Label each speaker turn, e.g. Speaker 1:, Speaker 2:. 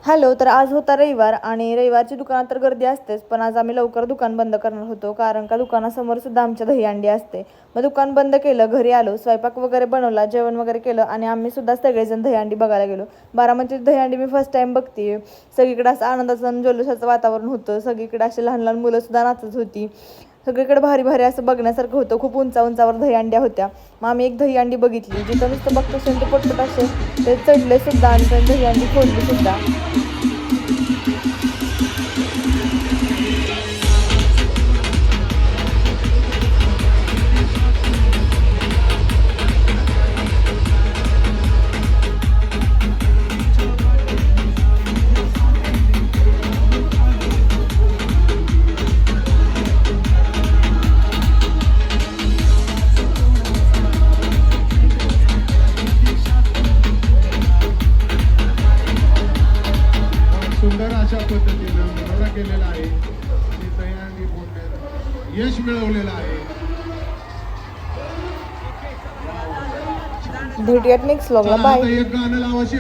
Speaker 1: Hello. तर आज होता रविवार आणि रविवारची दुकानात तर गर्दी असतेच, पण आज आम्ही लवकर दुकान बंद करणार होतो कारण का दुकानासमोर सुद्धा आमच्या दहीहंडी असते. मग दुकान बंद केलं, घरी आलो, स्वयंपाक वगैरे बनवला, जेवण वगैरे केलं आणि आम्ही सुद्धा सगळेजण दहीहंडी बघायला गेलो. बारामतीची दहीहंडी मी फर्स्ट टाइम बघते. सगळीकडे असं आनंदाचं आणि जल्लोषाचं वातावरण होतं. सगळीकडे असे लहान लहान मुलं सुद्धा नाचत होती. सगळीकडे भारी भारी असं बघण्यासारखं होतं. खूप उंचावर दहीहंड्या होत्या. मग आम्ही एक दहीहंडी बघितली, जिथं नुसतं बघतो असेल ते पटपट असे ते चढले सुद्धा आणि ते दहीहंडी फोडली सुद्धा.
Speaker 2: सुंदर अशा पद्धतीनं मनोरा केलेला आहे आणि दहीहंडी फोडण्यात यश मिळवलेलं आहे.
Speaker 1: भेटूयात नेक्स्ट व्लॉगला. बाय.
Speaker 2: एक गाणं लावाशी